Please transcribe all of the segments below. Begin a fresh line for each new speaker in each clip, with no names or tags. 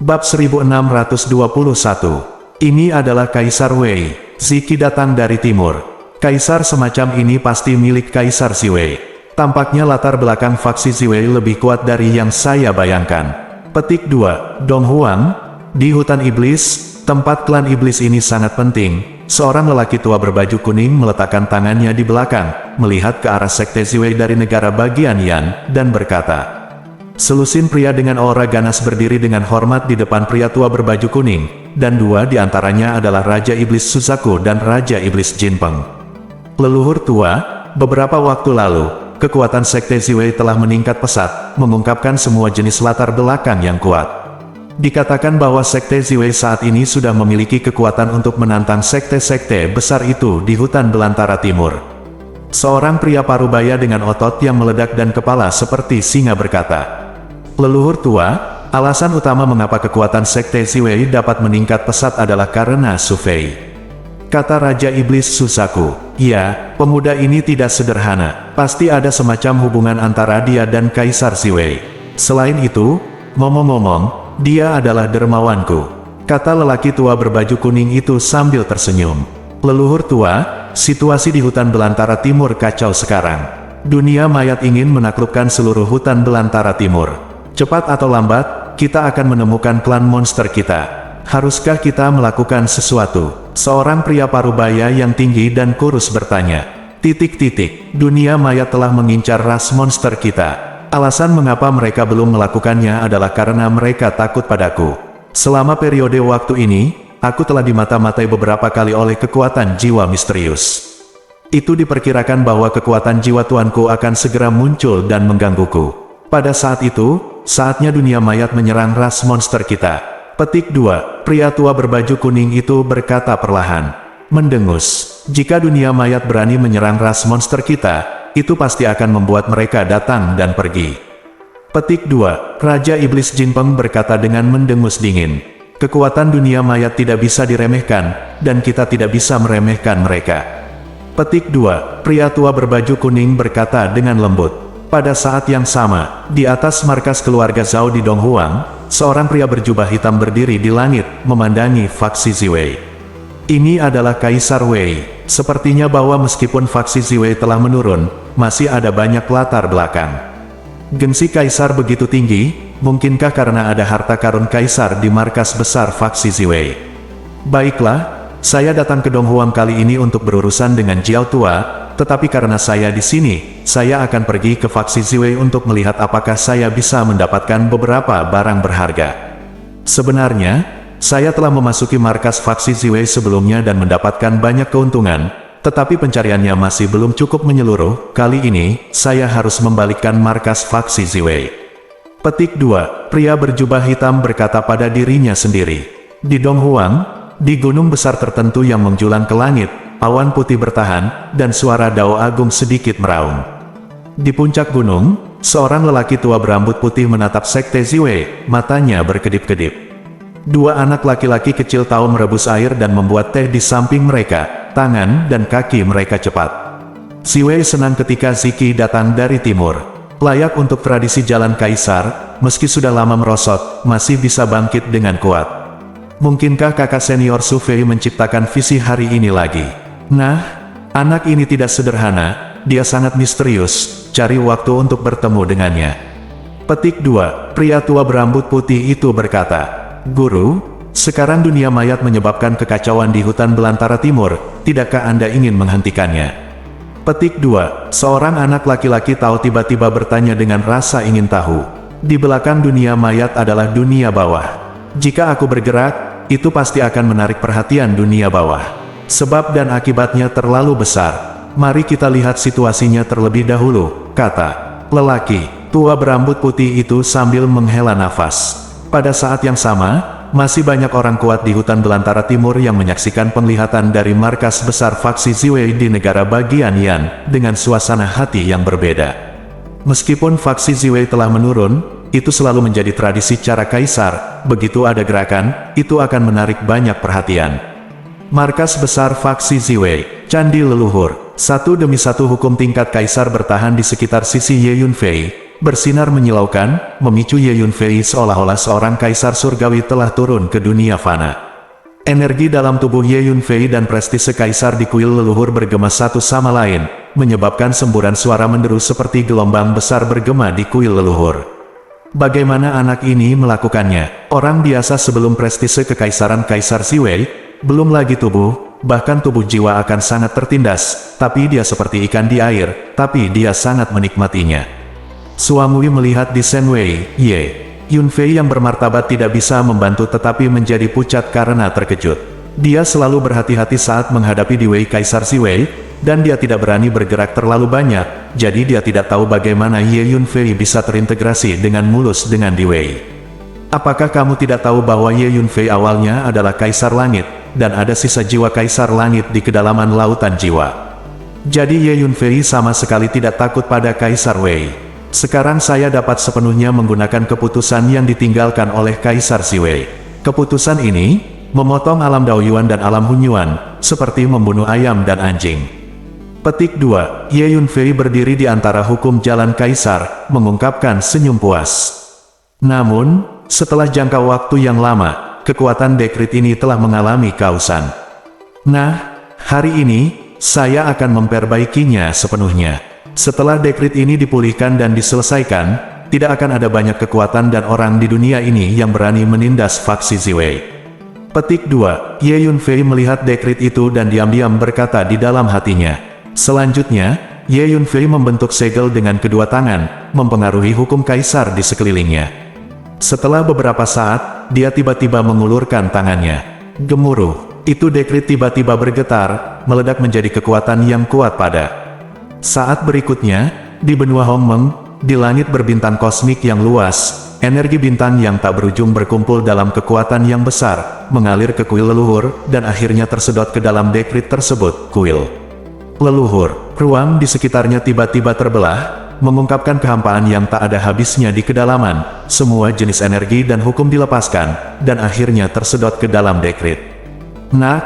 Bab 1621. Ini adalah Kaisar Wei. Ziki datang dari timur. Kaisar semacam ini pasti milik Kaisar Ziwei. Tampaknya latar belakang faksi Ziwei lebih kuat dari yang saya bayangkan. Petik 2. Dong Huang. Di hutan iblis, tempat klan iblis ini sangat penting. Seorang lelaki tua berbaju kuning meletakkan tangannya di belakang, melihat ke arah sekte Ziwei dari negara bagian Yan, dan berkata, selusin pria dengan aura ganas berdiri dengan hormat di depan pria tua berbaju kuning, dan dua di antaranya adalah Raja Iblis Suzaku dan Raja Iblis Jinpeng. Leluhur tua, beberapa waktu lalu, kekuatan sekte Ziwei telah meningkat pesat, mengungkapkan semua jenis latar belakang yang kuat. Dikatakan bahwa sekte Ziwei saat ini sudah memiliki kekuatan untuk menantang sekte-sekte besar itu di hutan belantara timur. Seorang pria parubaya dengan otot yang meledak dan kepala seperti singa berkata, leluhur tua, alasan utama mengapa kekuatan sekte Ziwei dapat meningkat pesat adalah karena Su Fei. Kata Raja Iblis Suzaku, ya, pemuda ini tidak sederhana, pasti ada semacam hubungan antara dia dan Kaisar Ziwei. Selain itu, ngomong-ngomong, dia adalah dermawanku, kata lelaki tua berbaju kuning itu sambil tersenyum. Leluhur tua, situasi di hutan belantara timur kacau sekarang. Dunia mayat ingin menaklukkan seluruh hutan belantara timur. Cepat atau lambat, kita akan menemukan klan monster kita. Haruskah kita melakukan sesuatu? Seorang pria parubaya yang tinggi dan kurus bertanya. Dunia mayat telah mengincar ras monster kita. Alasan mengapa mereka belum melakukannya adalah karena mereka takut padaku. Selama periode waktu ini, aku telah dimata-matai beberapa kali oleh kekuatan jiwa misterius. Itu diperkirakan bahwa kekuatan jiwa tuanku akan segera muncul dan menggangguku. Pada saat itu, saatnya dunia mayat menyerang ras monster kita. Petik 2. Pria tua berbaju kuning itu berkata perlahan, mendengus. Jika dunia mayat berani menyerang ras monster kita, itu pasti akan membuat mereka datang dan pergi. Petik 2. Raja Iblis Jinpeng berkata dengan mendengus dingin. Kekuatan dunia mayat tidak bisa diremehkan, dan kita tidak bisa meremehkan mereka. Petik 2. Pria tua berbaju kuning berkata dengan lembut. Pada saat yang sama, di atas markas keluarga Zhao di Donghuang, seorang pria berjubah hitam berdiri di langit, memandangi faksi Ziwei. Ini adalah Kaisar Wei. Sepertinya bahwa meskipun faksi Ziwei telah menurun, masih ada banyak latar belakang. Gengsi Kaisar begitu tinggi, mungkinkah karena ada harta karun Kaisar di markas besar faksi Ziwei? Baiklah, saya datang ke Donghuang kali ini untuk berurusan dengan Jiao Tua, tetapi karena saya di sini, saya akan pergi ke faksi Ziwei untuk melihat apakah saya bisa mendapatkan beberapa barang berharga. Sebenarnya, saya telah memasuki markas faksi Ziwei sebelumnya dan mendapatkan banyak keuntungan, tetapi pencariannya masih belum cukup menyeluruh. Kali ini, saya harus membalikkan markas faksi Ziwei. Petik 2. Pria berjubah hitam berkata pada dirinya sendiri. Di Donghuang, di gunung besar tertentu yang menjulang ke langit, awan putih bertahan, dan suara Dao Agung sedikit meraung. Di puncak gunung, seorang lelaki tua berambut putih menatap sekte Ziwei, matanya berkedip-kedip. Dua anak laki-laki kecil tahu merebus air dan membuat teh di samping mereka, tangan dan kaki mereka cepat. Ziwei senang ketika Ziki datang dari timur. Layak untuk tradisi jalan Kaisar, meski sudah lama merosot, masih bisa bangkit dengan kuat. Mungkinkah kakak senior Su Fei menciptakan visi hari ini lagi? Nah, anak ini tidak sederhana, dia sangat misterius, cari waktu untuk bertemu dengannya. Petik 2. Pria tua berambut putih itu berkata, Guru, sekarang dunia mayat menyebabkan kekacauan di hutan belantara timur, tidakkah Anda ingin menghentikannya? Petik 2. Seorang anak laki-laki tahu tiba-tiba bertanya dengan rasa ingin tahu. Di belakang dunia mayat adalah dunia bawah. Jika aku bergerak, itu pasti akan menarik perhatian dunia bawah. Sebab dan akibatnya terlalu besar. Mari kita lihat situasinya terlebih dahulu, kata lelaki tua berambut putih itu sambil menghela nafas. Pada saat yang sama, masih banyak orang kuat di hutan belantara timur yang menyaksikan penglihatan dari markas besar faksi Ziwei di negara bagian Yan, dengan suasana hati yang berbeda. Meskipun faksi Ziwei telah menurun, itu selalu menjadi tradisi cara Kaisar, begitu ada gerakan, itu akan menarik banyak perhatian. Markas besar faksi Ziwei, Candi Leluhur, satu demi satu hukum tingkat Kaisar bertahan di sekitar sisi Ye Yunfei, bersinar menyilaukan, memicu Ye Yunfei seolah-olah seorang kaisar surgawi telah turun ke dunia fana. Energi dalam tubuh Ye Yunfei dan prestise kaisar di kuil leluhur bergema satu sama lain, menyebabkan semburan suara menderu seperti gelombang besar bergema di kuil leluhur. Bagaimana anak ini melakukannya? Orang biasa sebelum prestise kekaisaran Kaisar Ziwei, belum lagi tubuh, bahkan tubuh jiwa akan sangat tertindas, tapi dia seperti ikan di air, tapi dia sangat menikmatinya. Suamui melihat di Shenwei, Ye Yunfei yang bermartabat tidak bisa membantu tetapi menjadi pucat karena terkejut. Dia selalu berhati-hati saat menghadapi Diwei Kaisar Ziwei, dan dia tidak berani bergerak terlalu banyak, jadi dia tidak tahu bagaimana Ye Yunfei bisa terintegrasi dengan mulus dengan Diwei. Apakah kamu tidak tahu bahwa Ye Yunfei awalnya adalah Kaisar Langit, dan ada sisa jiwa Kaisar Langit di kedalaman lautan jiwa? Jadi Ye Yunfei sama sekali tidak takut pada Kaisar Wei. Sekarang saya dapat sepenuhnya menggunakan keputusan yang ditinggalkan oleh Kaisar Ziwei. Keputusan ini, memotong alam Daoyuan dan alam Hunyuan, seperti membunuh ayam dan anjing. Petik 2. Ye Yunfei berdiri di antara hukum jalan Kaisar, mengungkapkan senyum puas. Namun, setelah jangka waktu yang lama, kekuatan dekrit ini telah mengalami kausan. Nah, hari ini, saya akan memperbaikinya sepenuhnya. Setelah dekrit ini dipulihkan dan diselesaikan, tidak akan ada banyak kekuatan dan orang di dunia ini yang berani menindas faksi Ziwei. Petik 2. Ye Yunfei melihat dekrit itu dan diam-diam berkata di dalam hatinya. Selanjutnya, Ye Yunfei membentuk segel dengan kedua tangan, mempengaruhi hukum kaisar di sekelilingnya. Setelah beberapa saat, dia tiba-tiba mengulurkan tangannya. Gemuruh. Itu dekrit tiba-tiba bergetar, meledak menjadi kekuatan yang kuat pada. Saat berikutnya, di benua Hongmeng, di langit berbintang kosmik yang luas, energi bintang yang tak berujung berkumpul dalam kekuatan yang besar, mengalir ke kuil leluhur, dan akhirnya tersedot ke dalam dekrit tersebut, kuil leluhur. Ruang di sekitarnya tiba-tiba terbelah, mengungkapkan kehampaan yang tak ada habisnya di kedalaman. Semua jenis energi dan hukum dilepaskan, dan akhirnya tersedot ke dalam dekrit. Nak,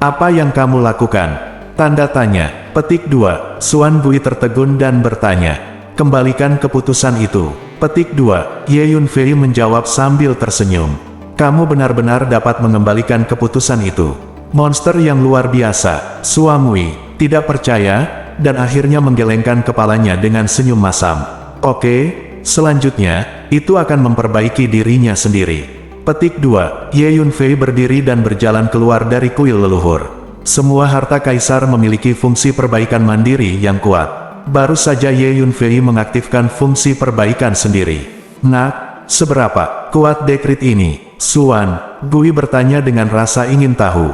apa yang kamu lakukan? Tanda tanya. Petik 2. Suan Bui tertegun dan bertanya. Kembalikan keputusan itu. Petik 2. Ye Yunfei menjawab sambil tersenyum. Kamu benar-benar dapat mengembalikan keputusan itu. Monster yang luar biasa. Suamui tidak percaya, dan akhirnya menggelengkan kepalanya dengan senyum masam. Oke, selanjutnya, itu akan memperbaiki dirinya sendiri. Petik 2. Ye Yunfei berdiri dan berjalan keluar dari kuil leluhur. Semua harta kaisar memiliki fungsi perbaikan mandiri yang kuat. Baru saja Ye Yunfei mengaktifkan fungsi perbaikan sendiri. Nak, seberapa kuat dekrit ini? Suan Bui bertanya dengan rasa ingin tahu.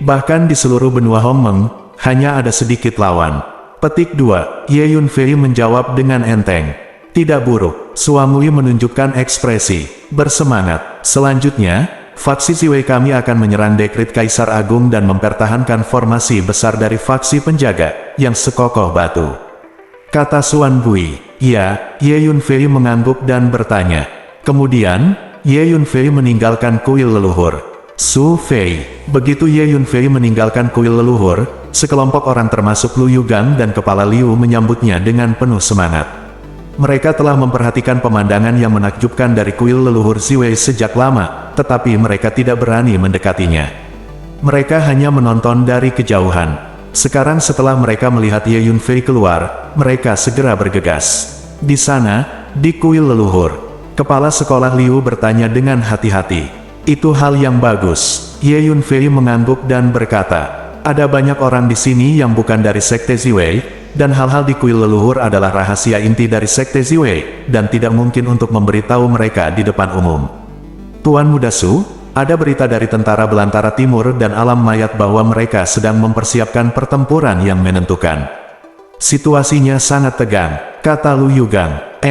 Bahkan di seluruh benua Hongmeng, hanya ada sedikit lawan. Petik 2. Ye Yunfei menjawab dengan enteng. Tidak buruk. Suamui menunjukkan ekspresi bersemangat. Selanjutnya, faksi Ziwei kami akan menyerang dekrit Kaisar Agung dan mempertahankan formasi besar dari faksi penjaga, yang sekokoh batu. Kata Suan Bui. Ya, Ye Yunfei mengangguk dan bertanya. Kemudian, Ye Yunfei meninggalkan kuil leluhur. Su Fei. Begitu Ye Yunfei meninggalkan kuil leluhur, sekelompok orang termasuk Lu Yugang dan Kepala Liu menyambutnya dengan penuh semangat. Mereka telah memperhatikan pemandangan yang menakjubkan dari kuil leluhur Ziwei sejak lama, tetapi mereka tidak berani mendekatinya. Mereka hanya menonton dari kejauhan. Sekarang setelah mereka melihat Ye Yunfei keluar, mereka segera bergegas. Di sana, di kuil leluhur, kepala sekolah Liu bertanya dengan hati-hati. Itu hal yang bagus. Ye Yunfei mengangguk dan berkata, ada banyak orang di sini yang bukan dari Sekte Ziwei, dan hal-hal di kuil leluhur adalah rahasia inti dari Sekte Ziwei, dan tidak mungkin untuk memberitahu mereka di depan umum. Tuan Muda Su, ada berita dari tentara belantara timur dan alam mayat bahwa mereka sedang mempersiapkan pertempuran yang menentukan. Situasinya sangat tegang, kata Lu Yugang.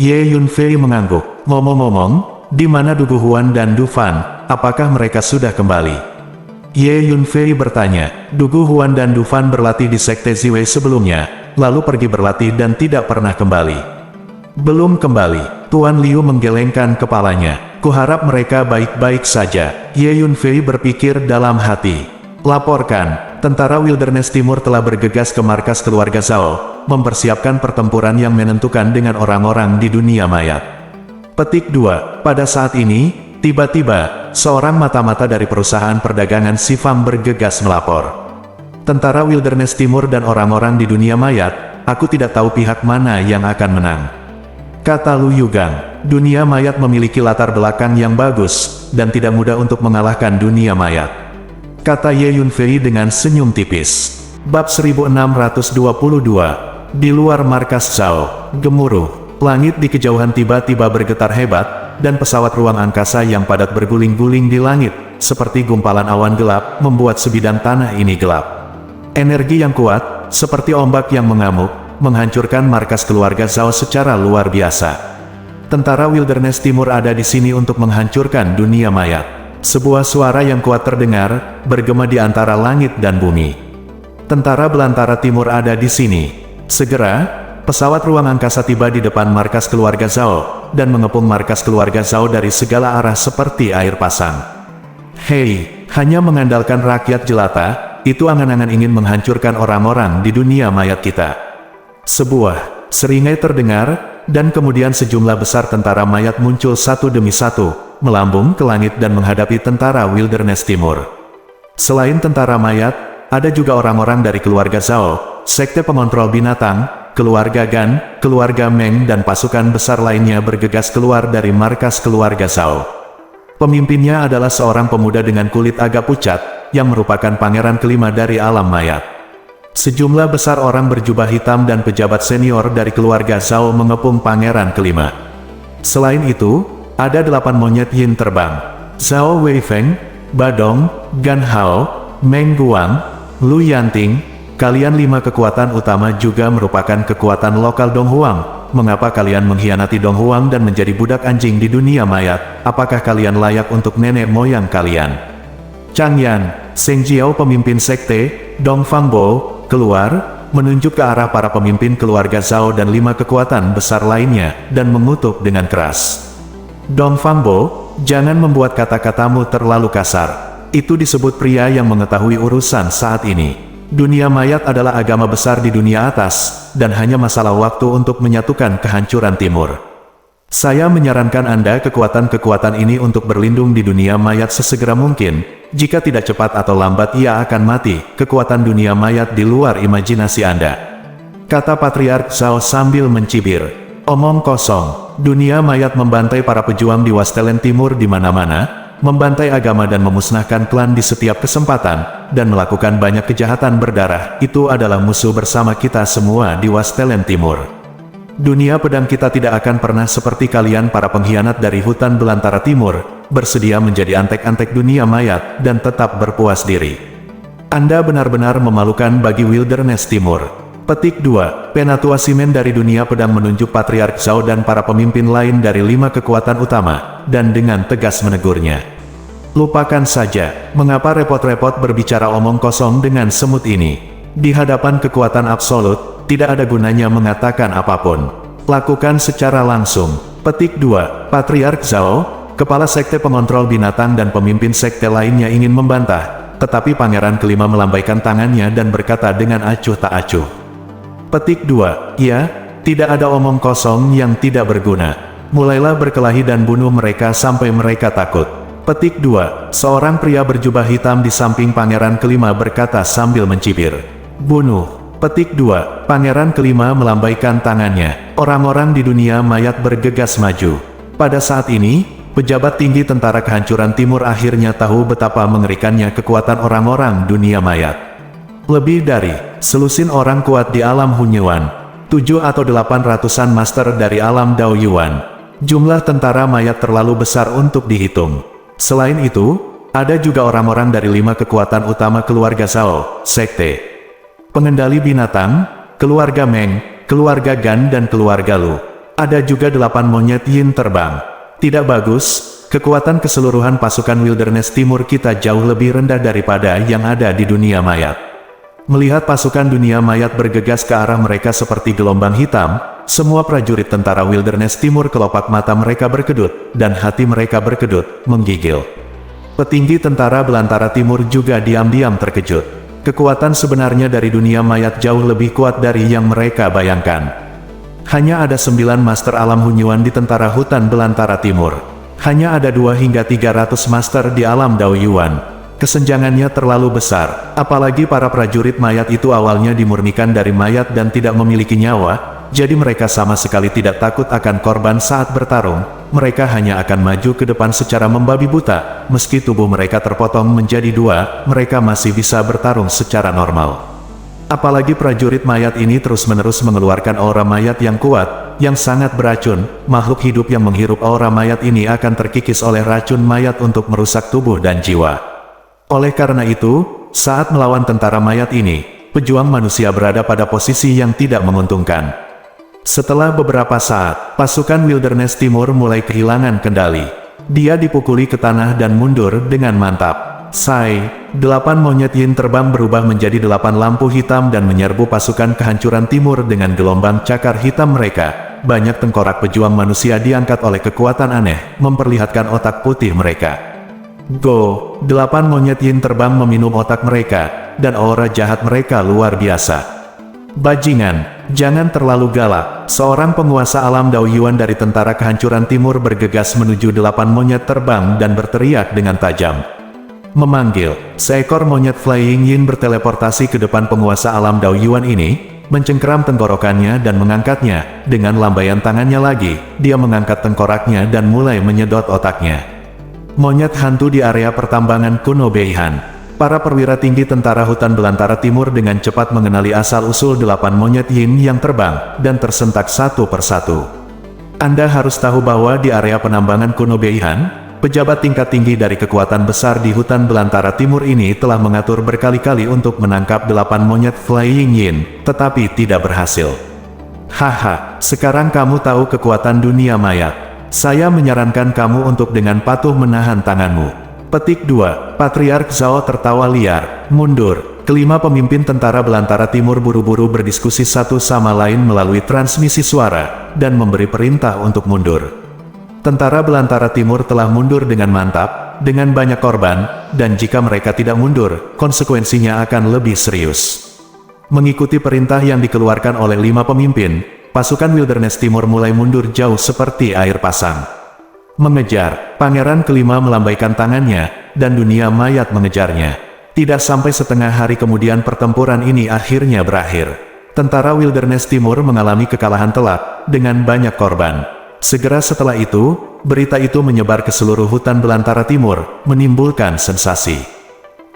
Ye Yunfei mengangguk. Ngomong-ngomong, di mana Du Guhuan dan Du Fan, apakah mereka sudah kembali? Ye Yunfei bertanya. Du Guhuan dan Du Fan berlatih di Sekte Ziwei sebelumnya, lalu pergi berlatih dan tidak pernah kembali. Belum kembali. Tuan Liu menggelengkan kepalanya. Kuharap mereka baik-baik saja. Ye Yunfei berpikir dalam hati. Laporkan, tentara Wilderness Timur telah bergegas ke markas keluarga Zhao, mempersiapkan pertempuran yang menentukan dengan orang-orang di dunia mayat. Petik 2. Pada saat ini, tiba-tiba, seorang mata-mata dari perusahaan perdagangan Sifam bergegas melapor. Tentara Wilderness Timur dan orang-orang di dunia mayat, aku tidak tahu pihak mana yang akan menang. Kata Lu Yugang, dunia mayat memiliki latar belakang yang bagus, dan tidak mudah untuk mengalahkan dunia mayat. Kata Ye Yunfei dengan senyum tipis. Bab 1622. Di luar markas Zhao, gemuruh. Langit di kejauhan tiba-tiba bergetar hebat, dan pesawat ruang angkasa yang padat berguling-guling di langit, seperti gumpalan awan gelap, membuat sebidang tanah ini gelap. Energi yang kuat, seperti ombak yang mengamuk, menghancurkan markas keluarga Zhao secara luar biasa. Tentara Wilderness Timur ada di sini untuk menghancurkan dunia mayat. Sebuah suara yang kuat terdengar, bergema di antara langit dan bumi. Tentara Belantara Timur ada di sini. Segera, pesawat ruang angkasa tiba di depan markas keluarga Zhao, dan mengepung markas keluarga Zhao dari segala arah seperti air pasang. Hei, hanya mengandalkan rakyat jelata, itu angan-angan ingin menghancurkan orang-orang di dunia mayat kita. Sebuah seringai terdengar, dan kemudian sejumlah besar tentara mayat muncul satu demi satu, melambung ke langit dan menghadapi tentara Wilderness Timur. Selain tentara mayat, ada juga orang-orang dari keluarga Zhao, sekte pengontrol binatang, keluarga Gan, keluarga Meng dan pasukan besar lainnya bergegas keluar dari markas keluarga Zhao. Pemimpinnya adalah seorang pemuda dengan kulit agak pucat, yang merupakan pangeran kelima dari alam mayat. Sejumlah besar orang berjubah hitam dan pejabat senior dari keluarga Zhao mengepung pangeran kelima. Selain itu, ada 8 monyet yin terbang. Zhao Weifeng, Badong, Gan Hao, Meng Guang, Lu Yanting. Kalian 5 kekuatan utama juga merupakan kekuatan lokal Dong Huang. Mengapa kalian mengkhianati Dong Huang dan menjadi budak anjing di dunia mayat? Apakah kalian layak untuk nenek moyang kalian? Chang Yan, Seng Jiao pemimpin sekte, Dong Fangbo, keluar, menunjuk ke arah para pemimpin keluarga Zhao dan 5 kekuatan besar lainnya, dan mengutuk dengan keras. Dong Fangbo, jangan membuat kata-katamu terlalu kasar. Itu disebut pria yang mengetahui urusan saat ini. Dunia mayat adalah agama besar di dunia atas, dan hanya masalah waktu untuk menyatukan kehancuran timur. Saya menyarankan Anda kekuatan-kekuatan ini untuk berlindung di dunia mayat sesegera mungkin. Jika tidak cepat atau lambat ia akan mati. Kekuatan dunia mayat di luar imajinasi Anda, kata Patriark Zhao sambil mencibir. Omong kosong. Dunia mayat membantai para pejuang di Wastelen Timur di mana-mana, membantai agama dan memusnahkan klan di setiap kesempatan, dan melakukan banyak kejahatan berdarah. Itu adalah musuh bersama kita semua di Wastelen Timur. Dunia pedang kita tidak akan pernah seperti kalian para pengkhianat dari hutan belantara timur, bersedia menjadi antek-antek dunia mayat, dan tetap berpuas diri. Anda benar-benar memalukan bagi Wilderness Timur. Petik 2. Penatua Simen dari dunia pedang menunjuk Patriark Zhao dan para pemimpin lain dari 5 kekuatan utama, dan dengan tegas menegurnya. Lupakan saja, mengapa repot-repot berbicara omong kosong dengan semut ini? Di hadapan kekuatan absolut, tidak ada gunanya mengatakan apapun. Lakukan secara langsung. Petik 2. Patriark Zhao, kepala sekte pengontrol binatang dan pemimpin sekte lainnya ingin membantah, tetapi pangeran kelima melambaikan tangannya dan berkata dengan acuh tak acuh. Petik 2. Ya, tidak ada omong kosong yang tidak berguna. Mulailah berkelahi dan bunuh mereka sampai mereka takut. Petik 2. Seorang pria berjubah hitam di samping pangeran kelima berkata sambil mencibir. Bunuh. Petik 2. Pangeran kelima melambaikan tangannya. Orang-orang di dunia mayat bergegas maju. Pada saat ini, pejabat tinggi tentara kehancuran timur akhirnya tahu betapa mengerikannya kekuatan orang-orang dunia mayat. Lebih dari selusin orang kuat di alam Hunyuan, 7 atau 800-an master dari alam Dao Yuan. Jumlah tentara mayat terlalu besar untuk dihitung. Selain itu, ada juga orang-orang dari 5 kekuatan utama keluarga Zhao, sekte pengendali binatang, keluarga Meng, keluarga Gan dan keluarga Lu. Ada juga 8 monyet yin terbang. Tidak bagus, kekuatan keseluruhan pasukan Wilderness Timur kita jauh lebih rendah daripada yang ada di dunia mayat. Melihat pasukan dunia mayat bergegas ke arah mereka seperti gelombang hitam, semua prajurit tentara Wilderness Timur kelopak mata mereka berkedut, dan hati mereka berkedut, menggigil. Petinggi tentara Belantara Timur juga diam-diam terkejut. Kekuatan sebenarnya dari dunia mayat jauh lebih kuat dari yang mereka bayangkan. Hanya ada 9 master alam Hunyuan di tentara hutan belantara timur. Hanya ada 2 hingga 300 master di alam Daoyuan. Kesenjangannya terlalu besar, apalagi para prajurit mayat itu awalnya dimurnikan dari mayat dan tidak memiliki nyawa, jadi mereka sama sekali tidak takut akan korban saat bertarung. Mereka hanya akan maju ke depan secara membabi buta. Meski tubuh mereka terpotong menjadi 2, mereka masih bisa bertarung secara normal. Apalagi prajurit mayat ini terus-menerus mengeluarkan aura mayat yang kuat, yang sangat beracun. Makhluk hidup yang menghirup aura mayat ini akan terkikis oleh racun mayat untuk merusak tubuh dan jiwa. Oleh karena itu, saat melawan tentara mayat ini, pejuang manusia berada pada posisi yang tidak menguntungkan. Setelah beberapa saat, pasukan Wilderness Timur mulai kehilangan kendali. Dia dipukuli ke tanah dan mundur dengan mantap. Sai, 8 monyet yin terbang berubah menjadi 8 lampu hitam dan menyerbu pasukan kehancuran timur dengan gelombang cakar hitam mereka. Banyak tengkorak pejuang manusia diangkat oleh kekuatan aneh, memperlihatkan otak putih mereka. Go, 8 monyet yin terbang meminum otak mereka, dan aura jahat mereka luar biasa. Bajingan, jangan terlalu galak. Seorang penguasa alam Daoyuan dari tentara kehancuran timur bergegas menuju 8 monyet terbang dan berteriak dengan tajam. Memanggil, seekor monyet Flying Yin berteleportasi ke depan penguasa alam Daoyuan ini, mencengkeram tenggorokannya dan mengangkatnya. Dengan lambaian tangannya lagi, dia mengangkat tengkoraknya dan mulai menyedot otaknya. Monyet hantu di area pertambangan kuno Beihan. Para perwira tinggi tentara hutan belantara timur dengan cepat mengenali asal-usul 8 monyet yin yang terbang, dan tersentak satu persatu. Anda harus tahu bahwa di area penambangan kuno Beihan, pejabat tingkat tinggi dari kekuatan besar di hutan belantara timur ini telah mengatur berkali-kali untuk menangkap 8 monyet Flying Yin, tetapi tidak berhasil. Haha, sekarang kamu tahu kekuatan dunia mayat. Saya menyarankan kamu untuk dengan patuh menahan tanganmu. Petik 2. Patriark Zhao tertawa liar, mundur. Kelima pemimpin tentara belantara timur buru-buru berdiskusi satu sama lain melalui transmisi suara, dan memberi perintah untuk mundur. Tentara belantara timur telah mundur dengan mantap, dengan banyak korban, dan jika mereka tidak mundur, konsekuensinya akan lebih serius. Mengikuti perintah yang dikeluarkan oleh 5 pemimpin, pasukan Wilderness Timur mulai mundur jauh seperti air pasang. Mengejar, pangeran kelima melambaikan tangannya, dan dunia mayat mengejarnya. Tidak sampai setengah hari kemudian pertempuran ini akhirnya berakhir. Tentara Wilderness Timur mengalami kekalahan telak, dengan banyak korban. Segera setelah itu, berita itu menyebar ke seluruh hutan belantara timur, menimbulkan sensasi.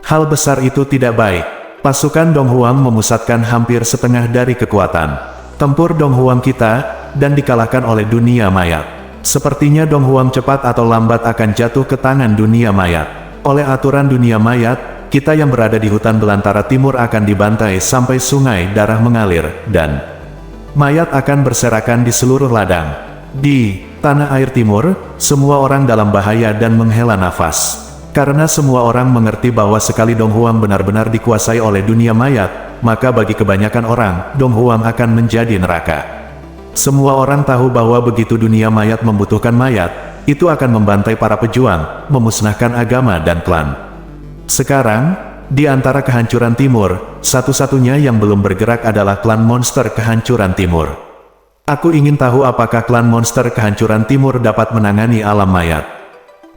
Hal besar itu tidak baik. Pasukan Dong Huang memusatkan hampir setengah dari kekuatan tempur Dong Huang kita, dan dikalahkan oleh dunia mayat. Sepertinya Dong Huang cepat atau lambat akan jatuh ke tangan dunia mayat. Oleh aturan dunia mayat, kita yang berada di hutan belantara timur akan dibantai sampai sungai darah mengalir, dan mayat akan berserakan di seluruh ladang. Di tanah air timur, semua orang dalam bahaya dan menghela nafas. Karena semua orang mengerti bahwa sekali Dong Huang benar-benar dikuasai oleh dunia mayat, maka bagi kebanyakan orang, Dong Huang akan menjadi neraka. Semua orang tahu bahwa begitu dunia mayat membutuhkan mayat, itu akan membantai para pejuang, memusnahkan agama dan klan. Sekarang, di antara kehancuran timur, satu-satunya yang belum bergerak adalah klan monster kehancuran timur. Aku ingin tahu apakah klan monster kehancuran timur dapat menangani alam mayat.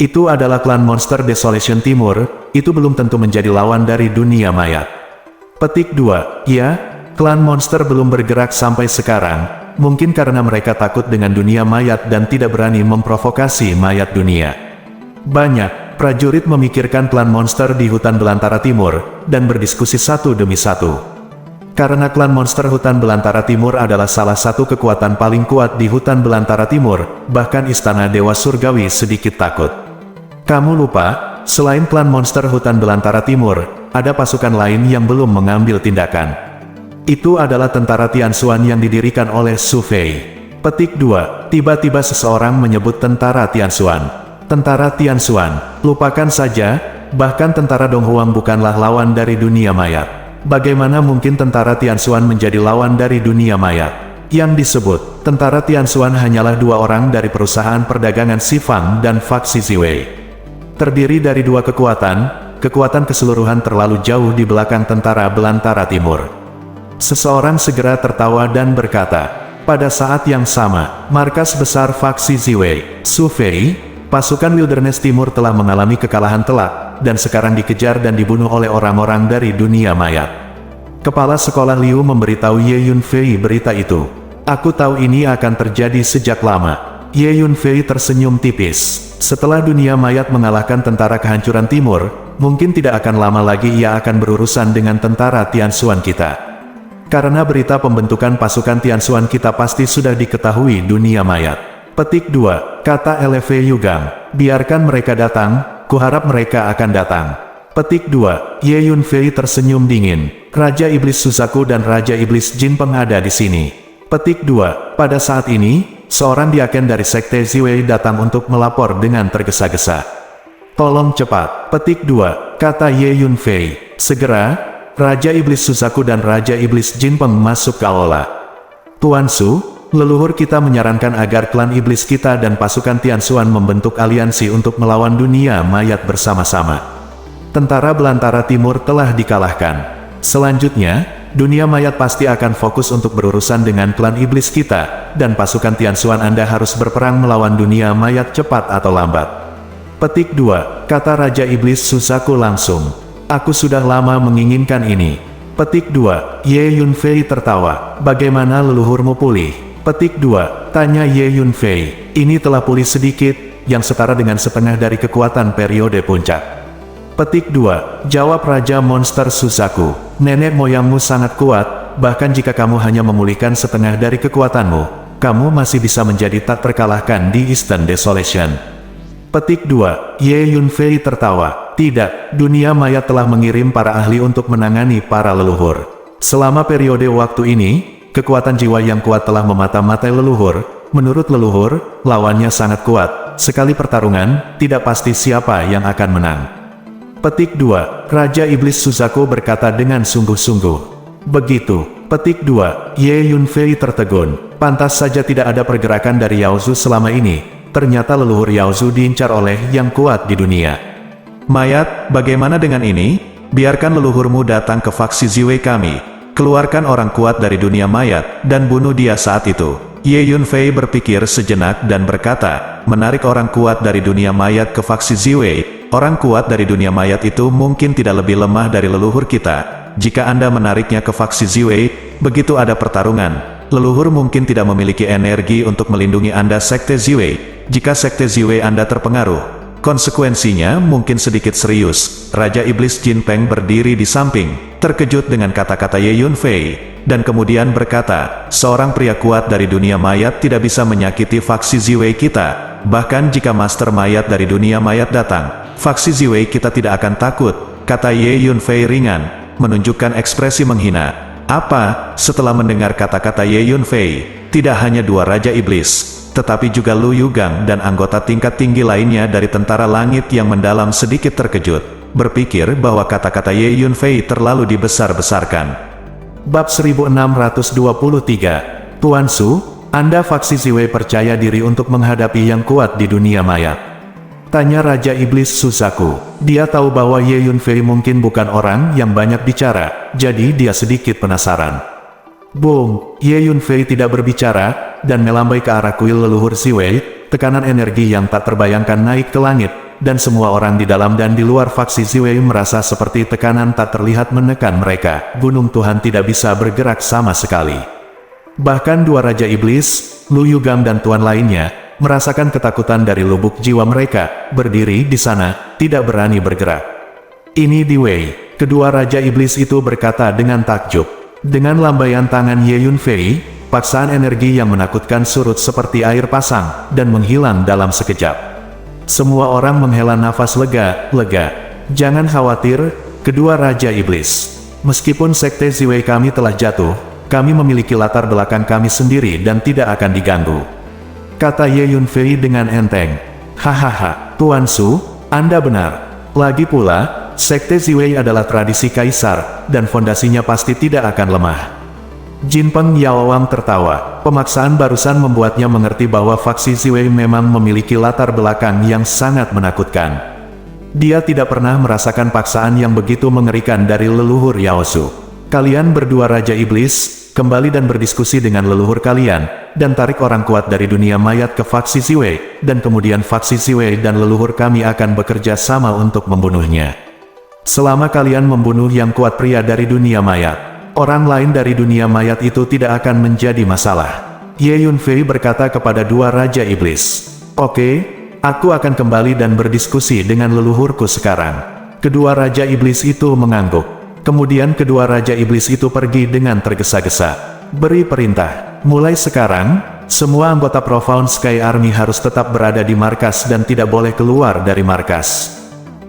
Itu adalah klan monster Desolation Timur, itu belum tentu menjadi lawan dari dunia mayat. Petik 2. Ya, klan monster belum bergerak sampai sekarang. Mungkin karena mereka takut dengan dunia mayat dan tidak berani memprovokasi mayat dunia. Banyak prajurit memikirkan klan monster di hutan belantara timur, dan berdiskusi satu demi satu. Karena klan monster hutan belantara timur adalah salah satu kekuatan paling kuat di hutan belantara timur, bahkan istana Dewa Surgawi sedikit takut. Kamu lupa, selain klan monster hutan belantara timur, ada pasukan lain yang belum mengambil tindakan. Itu adalah tentara Tianxuan yang didirikan oleh Su Fei. Petik 2. Tiba-tiba seseorang menyebut tentara Tianxuan. Tentara Tianxuan, lupakan saja, bahkan tentara Dong Huang bukanlah lawan dari dunia mayat. Bagaimana mungkin tentara Tianxuan menjadi lawan dari dunia mayat? Yang disebut, tentara Tianxuan hanyalah 2 orang dari perusahaan perdagangan Sifang dan faksi Ziwei. Terdiri dari 2 kekuatan, kekuatan keseluruhan terlalu jauh di belakang tentara belantara timur. Seseorang segera tertawa dan berkata, pada saat yang sama, markas besar faksi Ziwei, Su Fei, pasukan Wilderness Timur telah mengalami kekalahan telak, dan sekarang dikejar dan dibunuh oleh orang-orang dari dunia mayat. Kepala sekolah Liu memberitahu Ye Yunfei berita itu. Aku tahu ini akan terjadi sejak lama. Ye Yunfei tersenyum tipis. Setelah dunia mayat mengalahkan tentara kehancuran timur, mungkin tidak akan lama lagi ia akan berurusan dengan tentara Tianxuan kita. Karena berita pembentukan pasukan Tianxuan kita pasti sudah diketahui dunia mayat. Petik 2, kata LV Yugang. Biarkan mereka datang, kuharap mereka akan datang. Petik 2, Ye Yunfei tersenyum dingin. Raja Iblis Suzaku dan Raja Iblis Jinpeng ada di sini. Petik 2, pada saat ini, seorang diaken dari Sekte Ziwei datang untuk melapor dengan tergesa-gesa. Tolong cepat. Petik 2, kata Ye Yunfei. Segera, Raja Iblis Suzaku dan Raja Iblis Jinpeng masuk ke aula. Tuan Su, leluhur kita menyarankan agar klan iblis kita dan pasukan Tianxuan membentuk aliansi untuk melawan dunia mayat bersama-sama. Tentara belantara timur telah dikalahkan. Selanjutnya, dunia mayat pasti akan fokus untuk berurusan dengan klan iblis kita, dan pasukan Tianxuan Anda harus berperang melawan dunia mayat cepat atau lambat. Petik 2, kata Raja Iblis Suzaku langsung. Aku sudah lama menginginkan ini. Petik 2, Ye Yunfei tertawa. Bagaimana leluhurmu pulih? Petik 2, tanya Ye Yunfei. Ini telah pulih sedikit, yang setara dengan setengah dari kekuatan periode puncak. Petik 2, jawab Raja Monster Suzaku. Nenek moyangmu sangat kuat, bahkan jika kamu hanya memulihkan setengah dari kekuatanmu, kamu masih bisa menjadi tak terkalahkan di Eastern Desolation. Petik 2, Ye Yunfei tertawa. Tidak, dunia mayat telah mengirim para ahli untuk menangani para leluhur. Selama periode waktu ini, kekuatan jiwa yang kuat telah memata-matai leluhur. Menurut leluhur, lawannya sangat kuat. Sekali pertarungan, tidak pasti siapa yang akan menang. Petik 2, Raja Iblis Suzaku berkata dengan sungguh-sungguh. Begitu. Petik 2, Ye Yunfei tertegun. Pantas saja tidak ada pergerakan dari Yaozu selama ini. Ternyata leluhur Yaozu diincar oleh yang kuat di dunia. Mayat, bagaimana dengan ini? Biarkan leluhurmu datang ke faksi Ziwei kami. Keluarkan orang kuat dari dunia mayat, dan bunuh dia saat itu. Ye Yunfei berpikir sejenak dan berkata, menarik orang kuat dari dunia mayat ke faksi Ziwei. Orang kuat dari dunia mayat itu mungkin tidak lebih lemah dari leluhur kita. Jika Anda menariknya ke faksi Ziwei, begitu ada pertarungan, leluhur mungkin tidak memiliki energi untuk melindungi Anda Sekte Ziwei. Jika Sekte Ziwei Anda terpengaruh, konsekuensinya mungkin sedikit serius. Raja Iblis Jinpeng berdiri di samping, terkejut dengan kata-kata Ye Yunfei, dan kemudian berkata, seorang pria kuat dari dunia mayat tidak bisa menyakiti faksi Ziwei kita. Bahkan jika Master Mayat dari dunia mayat datang, faksi Ziwei kita tidak akan takut, kata Ye Yunfei ringan, menunjukkan ekspresi menghina. Apa? Setelah mendengar kata-kata Ye Yunfei, tidak hanya dua Raja Iblis, tetapi juga Lu Yugang dan anggota tingkat tinggi lainnya dari tentara langit yang mendalam sedikit terkejut, berpikir bahwa kata-kata Ye Yunfei terlalu dibesar-besarkan. Bab 1623, Tuan Su, Anda faksi Ziwei percaya diri untuk menghadapi yang kuat di dunia mayat? Tanya Raja Iblis Suzaku. Dia tahu bahwa Ye Yunfei mungkin bukan orang yang banyak bicara, jadi dia sedikit penasaran. Boom, Ye Yunfei tidak berbicara, dan melambai ke arah kuil leluhur Ziwei. Tekanan energi yang tak terbayangkan naik ke langit, dan semua orang di dalam dan di luar faksi Ziwei merasa seperti tekanan tak terlihat menekan mereka. Gunung Tuhan tidak bisa bergerak sama sekali. Bahkan dua Raja Iblis, Lu Yugang dan tuan lainnya, merasakan ketakutan dari lubuk jiwa mereka, berdiri di sana, tidak berani bergerak. Ini Di Wei, kedua Raja Iblis itu berkata dengan takjub. Dengan lambaian tangan Ye Yunfei, paksaan energi yang menakutkan surut seperti air pasang, dan menghilang dalam sekejap. Semua orang menghela nafas lega. Jangan khawatir, kedua Raja Iblis. Meskipun Sekte Ziwei kami telah jatuh, kami memiliki latar belakang kami sendiri dan tidak akan diganggu, kata Ye Yunfei dengan enteng. Hahaha, Tuan Su, Anda benar. Lagi pula, Sekte Ziwei adalah tradisi kaisar, dan fondasinya pasti tidak akan lemah. Jinpeng Yaowang tertawa. Pemaksaan barusan membuatnya mengerti bahwa faksi Ziwei memang memiliki latar belakang yang sangat menakutkan. Dia tidak pernah merasakan paksaan yang begitu mengerikan dari leluhur Yaozu. Kalian berdua Raja Iblis, kembali dan berdiskusi dengan leluhur kalian, dan tarik orang kuat dari dunia mayat ke faksi Ziwei, dan kemudian faksi Ziwei dan leluhur kami akan bekerja sama untuk membunuhnya. Selama kalian membunuh yang kuat pria dari dunia mayat, orang lain dari dunia mayat itu tidak akan menjadi masalah. Ye Yunfei berkata kepada dua Raja Iblis. Oke. Aku akan kembali dan berdiskusi dengan leluhurku sekarang. Kedua Raja Iblis itu mengangguk. Kemudian kedua Raja Iblis itu pergi dengan tergesa-gesa. Beri perintah. Mulai sekarang, semua anggota Profound Sky Army harus tetap berada di markas dan tidak boleh keluar dari markas.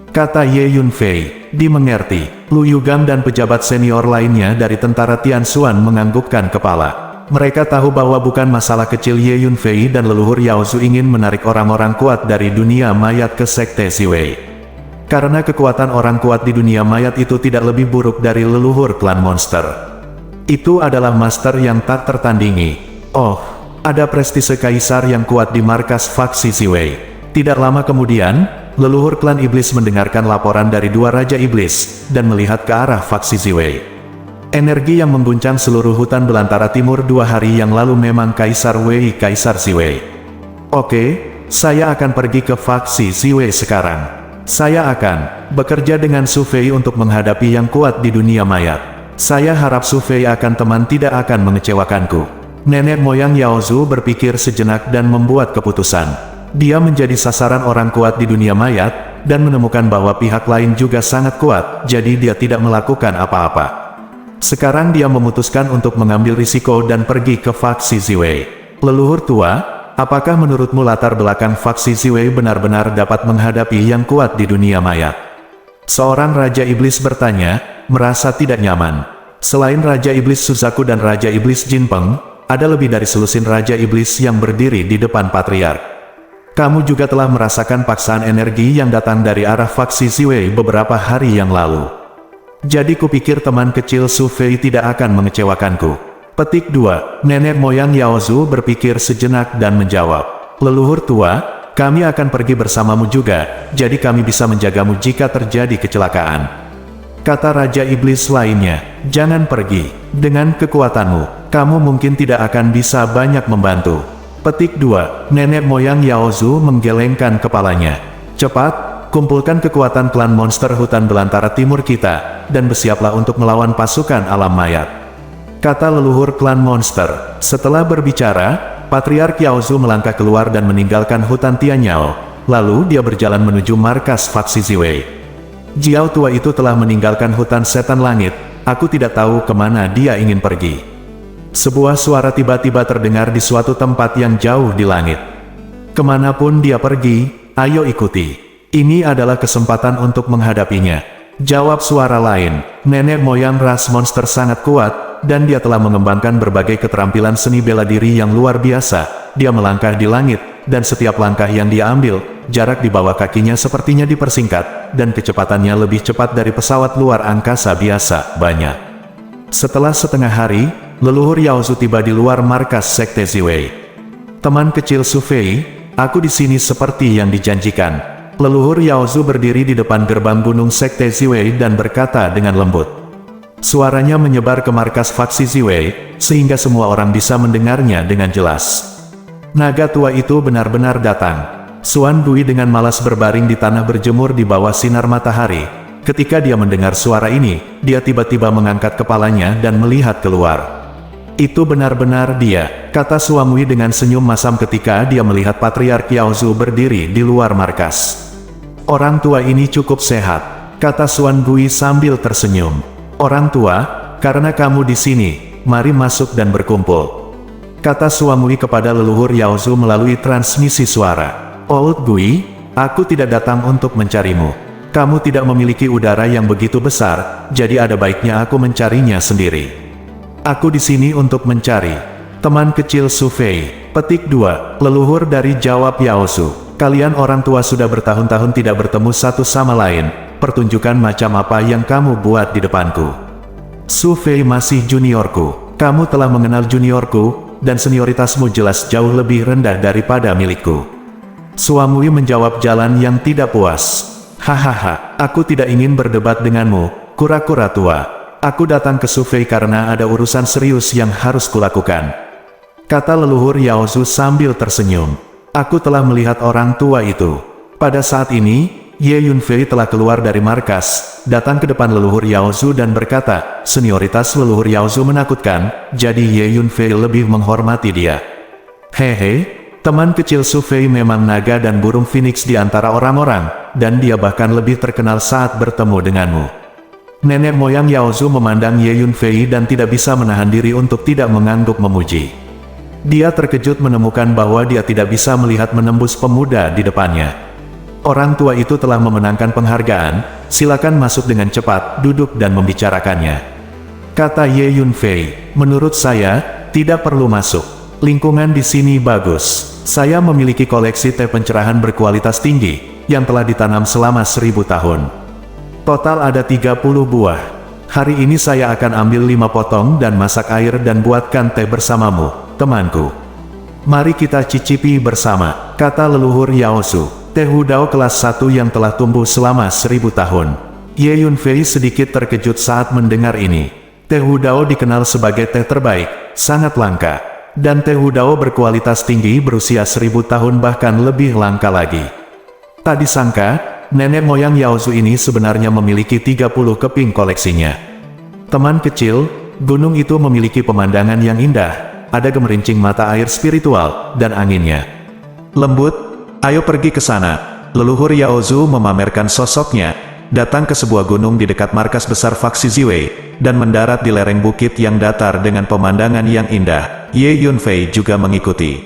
Kata Ye Yunfei. Dimengerti. Lu Yugam dan pejabat senior lainnya dari tentara Tianxuan menganggukkan kepala. Mereka tahu bahwa bukan masalah kecil Ye Yunfei dan leluhur Yaozu ingin menarik orang-orang kuat dari dunia mayat ke sekte Ziwei. Karena kekuatan orang kuat di dunia mayat itu tidak lebih buruk dari leluhur klan monster. Itu adalah master yang tak tertandingi. Oh, ada prestise kaisar yang kuat di markas faksi Ziwei. Tidak lama kemudian, leluhur klan iblis mendengarkan laporan dari dua Raja Iblis, dan melihat ke arah faksi Ziwei. Energi yang mengguncang seluruh hutan belantara timur 2 hari yang lalu memang Kaisar Wei Kaisar Ziwei. Oke, saya akan pergi ke faksi Ziwei sekarang. Saya akan bekerja dengan Su Fei untuk menghadapi yang kuat di dunia mayat. Saya harap Su Fei akan teman tidak akan mengecewakanku. Nenek moyang Yaozu berpikir sejenak dan membuat keputusan. Dia menjadi sasaran orang kuat di dunia mayat, dan menemukan bahwa pihak lain juga sangat kuat, jadi dia tidak melakukan apa-apa. Sekarang dia memutuskan untuk mengambil risiko dan pergi ke faksi Ziwei. Leluhur tua, apakah menurutmu latar belakang faksi Ziwei benar-benar dapat menghadapi yang kuat di dunia mayat? Seorang Raja Iblis bertanya, merasa tidak nyaman. Selain Raja Iblis Suzaku dan Raja Iblis Jinpeng, ada lebih dari selusin Raja Iblis yang berdiri di depan Patriark. Kamu juga telah merasakan paksaan energi yang datang dari arah faksi Ziwei beberapa hari yang lalu. Jadi kupikir teman kecil Su Fei tidak akan mengecewakanku. Petik 2. Nenek moyang Yaozu berpikir sejenak dan menjawab. Leluhur tua, kami akan pergi bersamamu juga, jadi kami bisa menjagamu jika terjadi kecelakaan. Kata Raja Iblis lainnya, jangan pergi. Dengan kekuatanmu, kamu mungkin tidak akan bisa banyak membantu. Petik 2. Nenek moyang Yaozu menggelengkan kepalanya. Cepat. Kumpulkan kekuatan klan monster hutan belantara timur kita, dan bersiaplah untuk melawan pasukan alam mayat. Kata leluhur klan monster. Setelah berbicara, Patriark Yaozu melangkah keluar dan meninggalkan hutan Tianyao, lalu dia berjalan menuju markas faksi Ziwei. Jiao tua itu telah meninggalkan hutan setan langit, aku tidak tahu kemana dia ingin pergi. Sebuah suara tiba-tiba terdengar di suatu tempat yang jauh di langit. Kemanapun dia pergi, ayo ikuti. Ini adalah kesempatan untuk menghadapinya. Jawab suara lain. Nenek moyang ras monster sangat kuat, dan dia telah mengembangkan berbagai keterampilan seni bela diri yang luar biasa. Dia melangkah di langit, dan setiap langkah yang dia ambil, jarak di bawah kakinya sepertinya dipersingkat, dan kecepatannya lebih cepat dari pesawat luar angkasa biasa, banyak. Setelah setengah hari, leluhur Yaozu tiba di luar markas sekte Ziwei. Teman kecil Su Fei, aku di sini seperti yang dijanjikan. Leluhur Yaozu berdiri di depan gerbang gunung sekte Ziwei dan berkata dengan lembut. Suaranya menyebar ke markas faksi Ziwei, sehingga semua orang bisa mendengarnya dengan jelas. Naga tua itu benar-benar datang. Xuan Gui dengan malas berbaring di tanah berjemur di bawah sinar matahari. Ketika dia mendengar suara ini, dia tiba-tiba mengangkat kepalanya dan melihat keluar. Itu benar-benar dia, kata Xuan Gui dengan senyum masam ketika dia melihat Patriark Yaozu berdiri di luar markas. Orang tua ini cukup sehat, kata Xuan Gui sambil tersenyum. Orang tua, karena kamu di sini, mari masuk dan berkumpul. Kata Xuan Gui kepada leluhur Yaozu melalui transmisi suara. Old Gui, aku tidak datang untuk mencarimu. Kamu tidak memiliki udara yang begitu besar, jadi ada baiknya aku mencarinya sendiri. Aku di sini untuk mencari teman kecil Su Fei. Petik 2. Leluhur dari jawab Yaozu. Kalian orang tua sudah bertahun-tahun tidak bertemu satu sama lain. Pertunjukan macam apa yang kamu buat di depanku? Su Fei masih juniorku. Kamu telah mengenal juniorku, dan senioritasmu jelas jauh lebih rendah daripada milikku. Xuan Gui menjawab jalan yang tidak puas. Hahaha, aku tidak ingin berdebat denganmu, kura-kura tua. Aku datang ke Sufei karena ada urusan serius yang harus kulakukan. Kata leluhur Yaozu sambil tersenyum. Aku telah melihat orang tua itu. Pada saat ini, Ye Yunfei telah keluar dari markas, datang ke depan leluhur Yaozu dan berkata, senioritas leluhur Yaozu menakutkan, jadi Ye Yunfei lebih menghormati dia. Hehe, teman kecil Sufei memang naga dan burung phoenix di antara orang-orang, dan dia bahkan lebih terkenal saat bertemu denganmu. Nenek moyang Yaozu memandang Ye Yunfei dan tidak bisa menahan diri untuk tidak mengangguk memuji. Dia terkejut menemukan bahwa dia tidak bisa melihat menembus pemuda di depannya. Orang tua itu telah memenangkan penghargaan, silakan masuk dengan cepat, duduk dan membicarakannya. Kata Ye Yunfei, menurut saya, tidak perlu masuk. Lingkungan di sini bagus. Saya memiliki koleksi teh pencerahan berkualitas tinggi, yang telah ditanam selama 1000 tahun. Total ada 30 buah. Hari ini saya akan ambil 5 potong dan masak air dan buatkan teh bersamamu, temanku. Mari kita cicipi bersama, kata leluhur Yaozu. Teh Hudao kelas 1 yang telah tumbuh selama 1000 tahun. Ye Yunfei sedikit terkejut saat mendengar ini. Teh Hudao dikenal sebagai teh terbaik, sangat langka. Dan teh Hudao berkualitas tinggi berusia 1000 tahun bahkan lebih langka lagi. Tak disangka, nenek moyang Yaozu ini sebenarnya memiliki 30 keping koleksinya. Teman kecil, gunung itu memiliki pemandangan yang indah, ada gemerincing mata air spiritual, dan anginnya lembut. Ayo pergi ke sana. Leluhur Yaozu memamerkan sosoknya, datang ke sebuah gunung di dekat markas besar faksi Ziwei, dan mendarat di lereng bukit yang datar dengan pemandangan yang indah. Ye Yunfei juga mengikuti.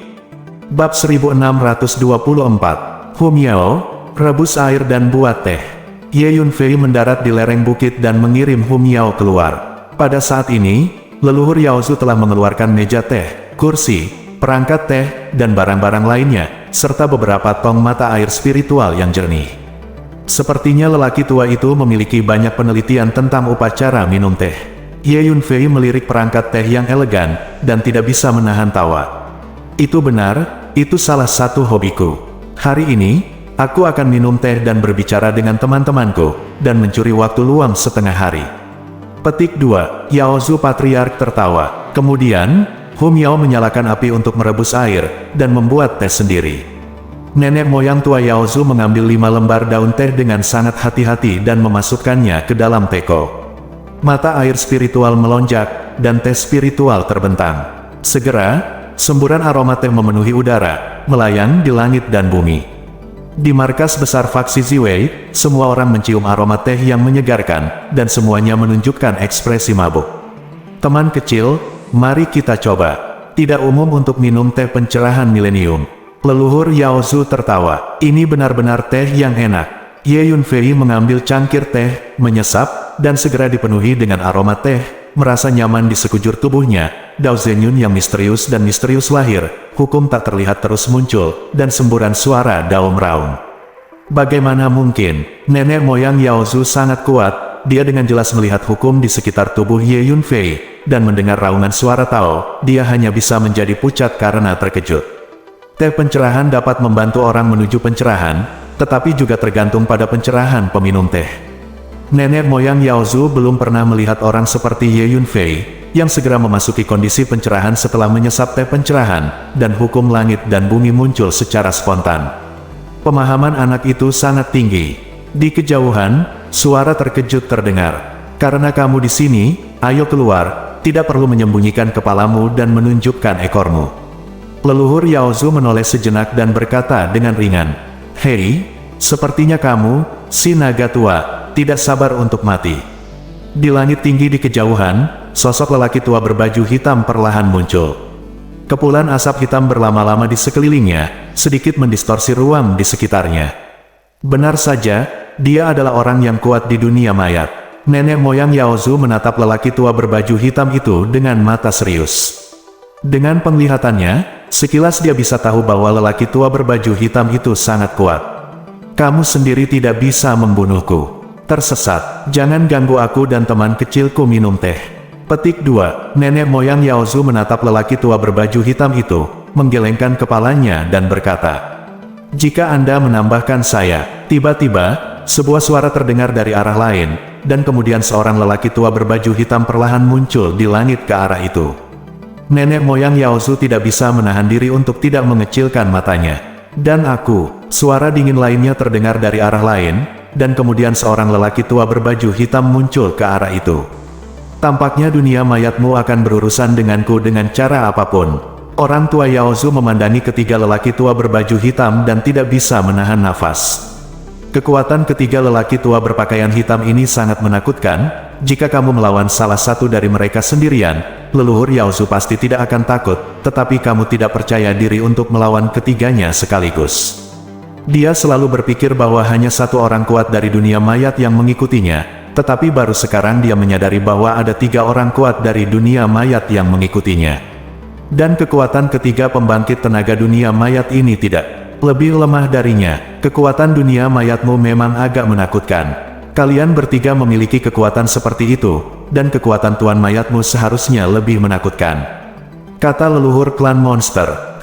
Bab 1624, Hum Yao, rebus air dan buat teh. Ye Yunfei mendarat di lereng bukit dan mengirim Hum Yao keluar. Pada saat ini, leluhur Yaozu telah mengeluarkan meja teh, kursi, perangkat teh, dan barang-barang lainnya, serta beberapa tong mata air spiritual yang jernih. Sepertinya lelaki tua itu memiliki banyak penelitian tentang upacara minum teh. Ye Yunfei melirik perangkat teh yang elegan, dan tidak bisa menahan tawa. Itu benar, itu salah satu hobiku. Hari ini, aku akan minum teh dan berbicara dengan teman-temanku, dan mencuri waktu luang setengah hari. Petik 2, Yaozu Patriark tertawa. Kemudian, Hum Yao menyalakan api untuk merebus air, dan membuat teh sendiri. Nenek moyang tua Yaozu mengambil 5 lembar daun teh dengan sangat hati-hati dan memasukkannya ke dalam teko. Mata air spiritual melonjak, dan teh spiritual terbentang. Segera, semburan aroma teh memenuhi udara, melayang di langit dan bumi. Di markas besar faksi Ziwei, semua orang mencium aroma teh yang menyegarkan, dan semuanya menunjukkan ekspresi mabuk. Teman kecil, mari kita coba. Tidak umum untuk minum teh pencerahan milenium. Leluhur Yaozu tertawa. Ini benar-benar teh yang enak. Ye Yunfei mengambil cangkir teh, menyesap, dan segera dipenuhi dengan aroma teh, merasa nyaman di sekujur tubuhnya. Dao Zenyun yang misterius dan misterius lahir, hukum tak terlihat terus muncul, dan semburan suara Dao meraung. Bagaimana mungkin? Nenek moyang Yaozu sangat kuat, dia dengan jelas melihat hukum di sekitar tubuh Ye Yunfei, dan mendengar raungan suara Tao, dia hanya bisa menjadi pucat karena terkejut. Teh pencerahan dapat membantu orang menuju pencerahan, tetapi juga tergantung pada pencerahan peminum teh. Nenek moyang Yaozu belum pernah melihat orang seperti Ye Yunfei, yang segera memasuki kondisi pencerahan setelah menyesap teh pencerahan, dan hukum langit dan bumi muncul secara spontan. Pemahaman anak itu sangat tinggi. Di kejauhan, suara terkejut terdengar. Karena kamu di sini, ayo keluar, tidak perlu menyembunyikan kepalamu dan menunjukkan ekormu. Leluhur Yaozu menoleh sejenak dan berkata dengan ringan, "Hei, sepertinya kamu, si naga tua, tidak sabar untuk mati." Di langit tinggi di kejauhan, sosok lelaki tua berbaju hitam perlahan muncul. Kepulan asap hitam berlama-lama di sekelilingnya, sedikit mendistorsi ruang di sekitarnya. Benar saja, dia adalah orang yang kuat di dunia mayat. Nenek moyang Yaozu menatap lelaki tua berbaju hitam itu dengan mata serius. Dengan penglihatannya, sekilas dia bisa tahu bahwa lelaki tua berbaju hitam itu sangat kuat. Kamu sendiri tidak bisa membunuhku. Tersesat, jangan ganggu aku dan teman kecilku minum teh. Petik 2, nenek moyang Yaozu menatap lelaki tua berbaju hitam itu, menggelengkan kepalanya dan berkata, "Jika Anda menambahkan saya." Tiba-tiba, sebuah suara terdengar dari arah lain, dan kemudian seorang lelaki tua berbaju hitam perlahan muncul di langit ke arah itu. Nenek moyang Yaozu tidak bisa menahan diri untuk tidak mengecilkan matanya. Dan suara dingin lainnya terdengar dari arah lain, dan kemudian seorang lelaki tua berbaju hitam muncul ke arah itu. Tampaknya dunia mayatmu akan berurusan denganku dengan cara apapun. Orang tua Yaozu memandangi ketiga lelaki tua berbaju hitam dan tidak bisa menahan nafas. Kekuatan ketiga lelaki tua berpakaian hitam ini sangat menakutkan. Jika kamu melawan salah satu dari mereka sendirian, leluhur Yaozu pasti tidak akan takut, tetapi kamu tidak percaya diri untuk melawan ketiganya sekaligus. Dia selalu berpikir bahwa hanya satu orang kuat dari dunia mayat yang mengikutinya, tetapi baru sekarang dia menyadari bahwa ada 3 orang kuat dari dunia mayat yang mengikutinya. Dan kekuatan ketiga pembangkit tenaga dunia mayat ini tidak lebih lemah darinya. Kekuatan dunia mayatmu memang agak menakutkan. Kalian bertiga memiliki kekuatan seperti itu, dan kekuatan tuan mayatmu seharusnya lebih menakutkan, kata leluhur klan monster.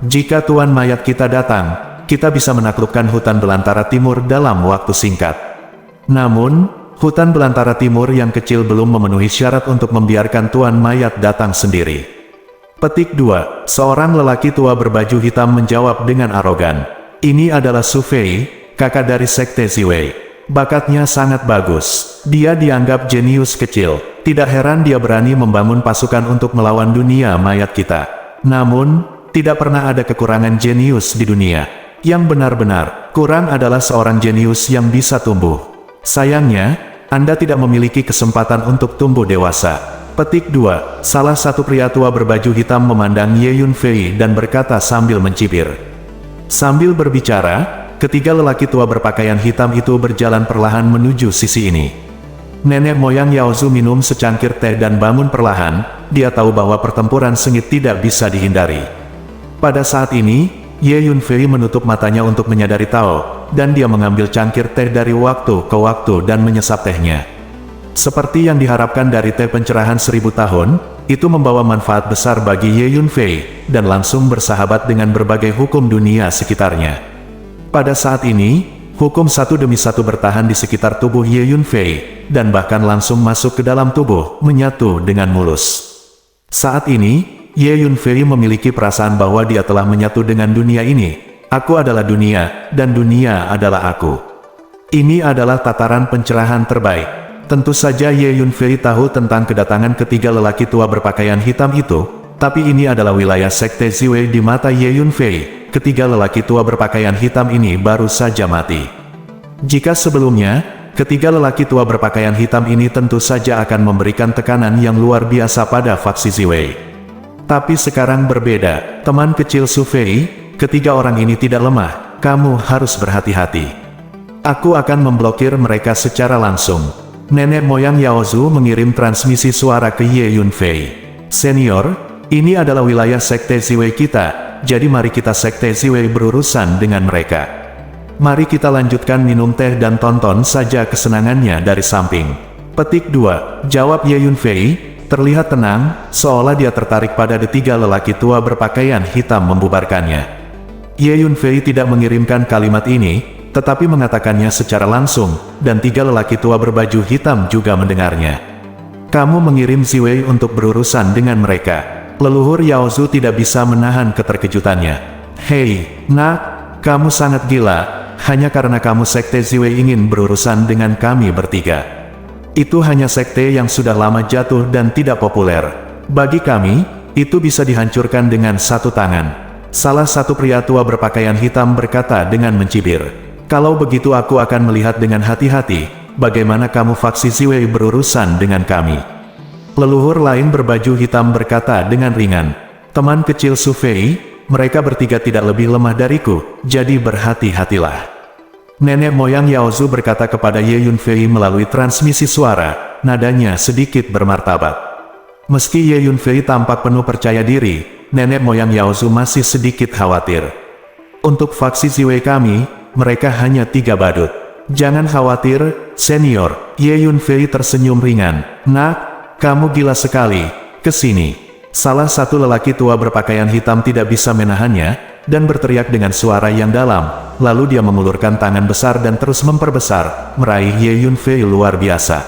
Jika tuan mayat kita datang, kita bisa menaklukkan hutan belantara timur dalam waktu singkat. Namun, hutan belantara timur yang kecil belum memenuhi syarat untuk membiarkan tuan mayat datang sendiri. Petik 2. Seorang lelaki tua berbaju hitam menjawab dengan arogan. Ini adalah Su Fei, kakak dari Sekte Ziwei. Bakatnya sangat bagus. Dia dianggap jenius kecil. Tidak heran dia berani membangun pasukan untuk melawan dunia mayat kita. Namun, tidak pernah ada kekurangan jenius di dunia. Yang benar-benar kurang adalah seorang jenius yang bisa tumbuh. Sayangnya, Anda tidak memiliki kesempatan untuk tumbuh dewasa. Petik 2. Salah satu pria tua berbaju hitam memandang Ye Yunfei dan berkata sambil mencibir. Sambil berbicara, ketiga lelaki tua berpakaian hitam itu berjalan perlahan menuju sisi ini. Nenek moyang Yaozu minum secangkir teh dan bangun perlahan. Dia tahu bahwa pertempuran sengit tidak bisa dihindari. Pada saat ini, Ye Yunfei menutup matanya untuk menyadari Tao, dan dia mengambil cangkir teh dari waktu ke waktu dan menyesap tehnya. Seperti yang diharapkan dari teh pencerahan 1000 tahun, itu membawa manfaat besar bagi Ye Yunfei, dan langsung bersahabat dengan berbagai hukum dunia sekitarnya. Pada saat ini, hukum satu demi satu bertahan di sekitar tubuh Ye Yunfei, dan bahkan langsung masuk ke dalam tubuh, menyatu dengan mulus. Saat ini, Ye Yunfei memiliki perasaan bahwa dia telah menyatu dengan dunia ini. Aku adalah dunia, dan dunia adalah aku. Ini adalah tataran pencerahan terbaik. Tentu saja Ye Yunfei tahu tentang kedatangan ketiga lelaki tua berpakaian hitam itu, tapi ini adalah wilayah Sekte Ziwei di mata Ye Yunfei. Ketiga lelaki tua berpakaian hitam ini baru saja mati. Jika sebelumnya, ketiga lelaki tua berpakaian hitam ini tentu saja akan memberikan tekanan yang luar biasa pada faksi Ziwei. Tapi sekarang berbeda, teman kecil Su Fei, ketiga orang ini tidak lemah, kamu harus berhati-hati. Aku akan memblokir mereka secara langsung. Nenek moyang Yaozu mengirim transmisi suara ke Ye Yunfei. Senior, ini adalah wilayah Sekte Ziwei kita, jadi mari kita Sekte Ziwei berurusan dengan mereka. Mari kita lanjutkan minum teh dan tonton saja kesenangannya dari samping. Petik 2. Jawab Ye Yunfei, terlihat tenang, seolah dia tertarik pada ketiga lelaki tua berpakaian hitam membubarkannya. Ye Yunfei tidak mengirimkan kalimat ini, tetapi mengatakannya secara langsung, dan tiga lelaki tua berbaju hitam juga mendengarnya. Kamu mengirim Ziwei untuk berurusan dengan mereka. Leluhur Yaozu tidak bisa menahan keterkejutannya. Hei, nak, kamu sangat gila, hanya karena kamu Sekte Ziwei ingin berurusan dengan kami bertiga. Itu hanya sekte yang sudah lama jatuh dan tidak populer. Bagi kami, itu bisa dihancurkan dengan satu tangan. Salah satu pria tua berpakaian hitam berkata dengan mencibir. Kalau begitu aku akan melihat dengan hati-hati, bagaimana kamu faksi Ziwei berurusan dengan kami. Leluhur lain berbaju hitam berkata dengan ringan. Teman kecil Su Fei, mereka bertiga tidak lebih lemah dariku, jadi berhati-hatilah. Nenek moyang Yaozu berkata kepada Ye Yunfei melalui transmisi suara, nadanya sedikit bermartabat. Meski Ye Yunfei tampak penuh percaya diri, nenek moyang Yaozu masih sedikit khawatir. Untuk faksi Ziwei kami, mereka hanya 3 badut. Jangan khawatir, senior. Ye Yunfei tersenyum ringan. Nak, kamu gila sekali. Kesini. Salah satu lelaki tua berpakaian hitam tidak bisa menahannya, dan berteriak dengan suara yang dalam. lalu dia mengulurkan tangan besar dan terus memperbesar, meraih Ye Yunfei luar biasa.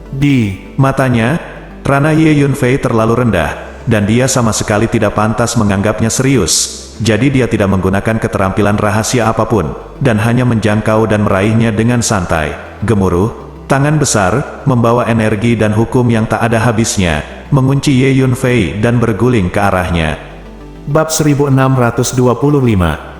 Di matanya, rana Ye Yunfei terlalu rendah, dan dia sama sekali tidak pantas menganggapnya serius. Jadi dia tidak menggunakan keterampilan rahasia apapun, dan hanya menjangkau dan meraihnya dengan santai. Gemuruh, tangan besar, membawa energi dan hukum yang tak ada habisnya, mengunci Ye Yunfei dan berguling ke arahnya. Bab 1625.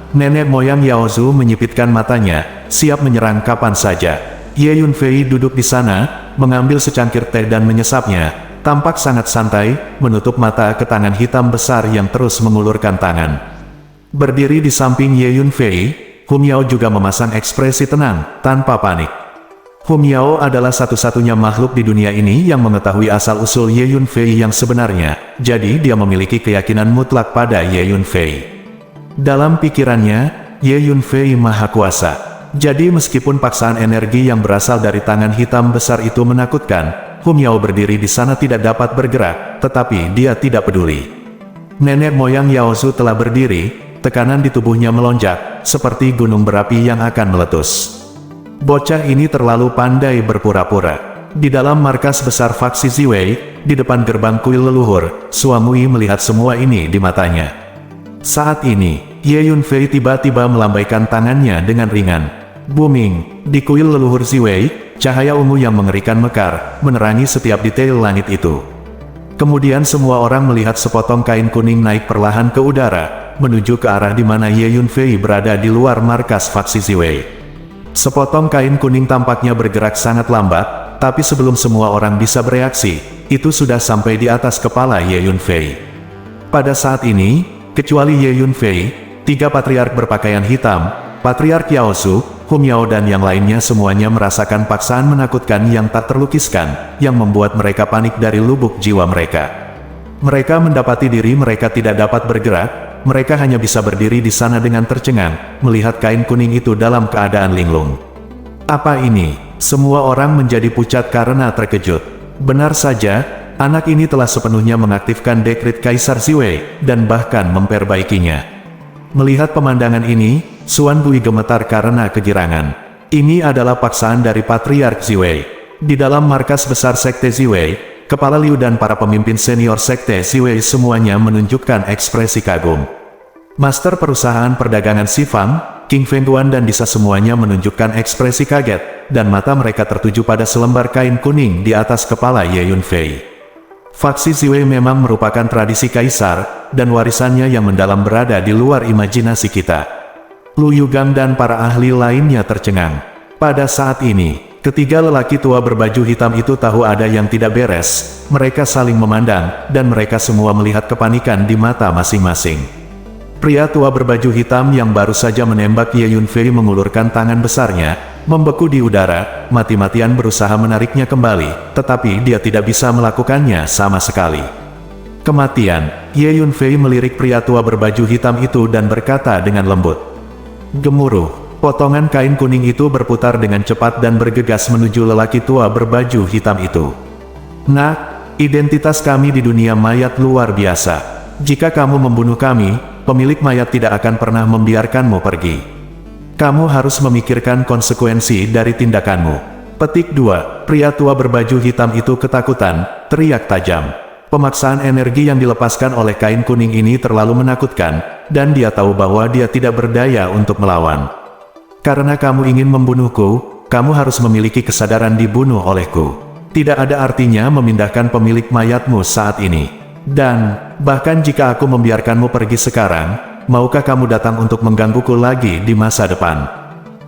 Nenek moyang Yaozu menyipitkan matanya, siap menyerang kapan saja. Ye Yunfei duduk di sana, mengambil secangkir teh dan menyesapnya, tampak sangat santai, menutup mata ke tangan hitam besar yang terus mengulurkan tangan. Berdiri di samping Ye Yunfei, Hum Yao juga memasang ekspresi tenang, tanpa panik. Hum Yao adalah satu-satunya makhluk di dunia ini yang mengetahui asal-usul Ye Yunfei yang sebenarnya, jadi dia memiliki keyakinan mutlak pada Ye Yunfei. Dalam pikirannya, Ye Yunfei maha kuasa. Jadi meskipun paksaan energi yang berasal dari tangan hitam besar itu menakutkan, Hum Yao berdiri di sana tidak dapat bergerak, tetapi dia tidak peduli. Nenek moyang Yaozu telah berdiri, tekanan di tubuhnya melonjak, seperti gunung berapi yang akan meletus. Bocah ini terlalu pandai berpura-pura. Di dalam markas besar faksi Ziwei, di depan gerbang kuil leluhur, Suamui melihat semua ini di matanya. Saat ini, Ye Yunfei tiba-tiba melambaikan tangannya dengan ringan. Booming, di kuil leluhur Ziwei, cahaya ungu yang mengerikan mekar, menerangi setiap detail langit itu. Kemudian semua orang melihat sepotong kain kuning naik perlahan ke udara, menuju ke arah di mana Ye Yunfei berada di luar markas faksi Ziwei. Sepotong kain kuning tampaknya bergerak sangat lambat, tapi sebelum semua orang bisa bereaksi, itu sudah sampai di atas kepala Ye Yunfei. Pada saat ini, kecuali Ye Yunfei, 3 patriark berpakaian hitam, Patriark Yaozu, Hum Yao dan yang lainnya semuanya merasakan paksaan menakutkan yang tak terlukiskan, yang membuat mereka panik dari lubuk jiwa mereka. Mereka mendapati diri mereka tidak dapat bergerak, mereka hanya bisa berdiri di sana dengan tercengang, melihat kain kuning itu dalam keadaan linglung. Apa ini? Semua orang menjadi pucat karena terkejut. Benar saja, anak ini telah sepenuhnya mengaktifkan dekrit Kaisar Ziwei, dan bahkan memperbaikinya. Melihat pemandangan ini, Suan Gui gemetar karena kegirangan. Ini adalah paksaan dari Patriark Ziwei. Di dalam markas besar Sekte Ziwei, Kepala Liu dan para pemimpin senior Sekte Ziwei semuanya menunjukkan ekspresi kagum. Master perusahaan perdagangan Sifang, King Fengguan dan Disa semuanya menunjukkan ekspresi kaget, dan mata mereka tertuju pada selembar kain kuning di atas kepala Ye Yunfei. Faksi Ziwei memang merupakan tradisi kaisar, dan warisannya yang mendalam berada di luar imajinasi kita. Lu Yugang dan para ahli lainnya tercengang. Pada saat ini, ketiga lelaki tua berbaju hitam itu tahu ada yang tidak beres. Mereka saling memandang, dan mereka semua melihat kepanikan di mata masing-masing. Pria tua berbaju hitam yang baru saja menembak Ye Yunfei mengulurkan tangan besarnya, membeku di udara, mati-matian berusaha menariknya kembali, tetapi dia tidak bisa melakukannya sama sekali. Kematian, Ye Yunfei melirik pria tua berbaju hitam itu dan berkata dengan lembut. Gemuruh. Potongan kain kuning itu berputar dengan cepat dan bergegas menuju lelaki tua berbaju hitam itu. Nak, identitas kami di dunia mayat luar biasa. Jika kamu membunuh kami, pemilik mayat tidak akan pernah membiarkanmu pergi. Kamu harus memikirkan konsekuensi dari tindakanmu. Petik 2. Pria tua berbaju hitam itu ketakutan, teriak tajam. Pemaksaan energi yang dilepaskan oleh kain kuning ini terlalu menakutkan, dan dia tahu bahwa dia tidak berdaya untuk melawan. Karena kamu ingin membunuhku, kamu harus memiliki kesadaran dibunuh olehku. Tidak ada artinya memindahkan pemilik mayatmu saat ini. Dan, bahkan jika aku membiarkanmu pergi sekarang, maukah kamu datang untuk menggangguku lagi di masa depan?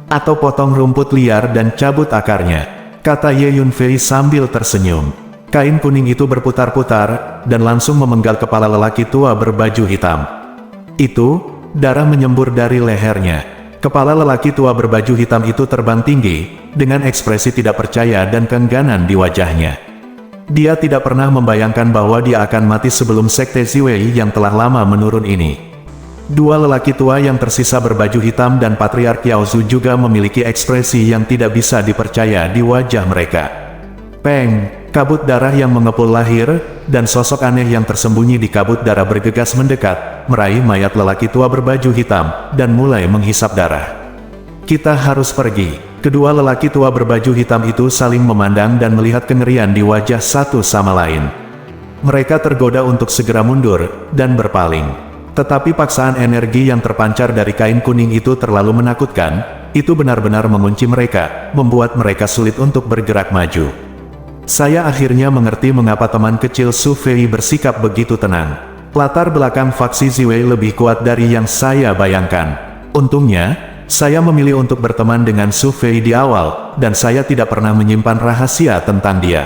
Atau potong rumput liar dan cabut akarnya, kata Ye Yunfei sambil tersenyum. Kain kuning itu berputar-putar, dan langsung memenggal kepala lelaki tua berbaju hitam. Itu, darah menyembur dari lehernya. Kepala lelaki tua berbaju hitam itu terbang tinggi, dengan ekspresi tidak percaya dan keengganan di wajahnya. Dia tidak pernah membayangkan bahwa dia akan mati sebelum Sekte Ziwei yang telah lama menurun ini. Dua lelaki tua yang tersisa berbaju hitam dan Patriark Yaozu juga memiliki ekspresi yang tidak bisa dipercaya di wajah mereka. Peng! Kabut darah yang mengepul lahir, dan sosok aneh yang tersembunyi di kabut darah bergegas mendekat, meraih mayat lelaki tua berbaju hitam, dan mulai menghisap darah. Kita harus pergi. Kedua lelaki tua berbaju hitam itu saling memandang dan melihat kengerian di wajah satu sama lain. Mereka tergoda untuk segera mundur dan berpaling. Tetapi paksaan energi yang terpancar dari kain kuning itu terlalu menakutkan. Itu benar-benar mengunci mereka, membuat mereka sulit untuk bergerak maju. Saya akhirnya mengerti mengapa teman kecil Su Fei bersikap begitu tenang. Latar belakang faksi Ziwei lebih kuat dari yang saya bayangkan. Untungnya, saya memilih untuk berteman dengan Su Fei di awal, dan saya tidak pernah menyimpan rahasia tentang dia.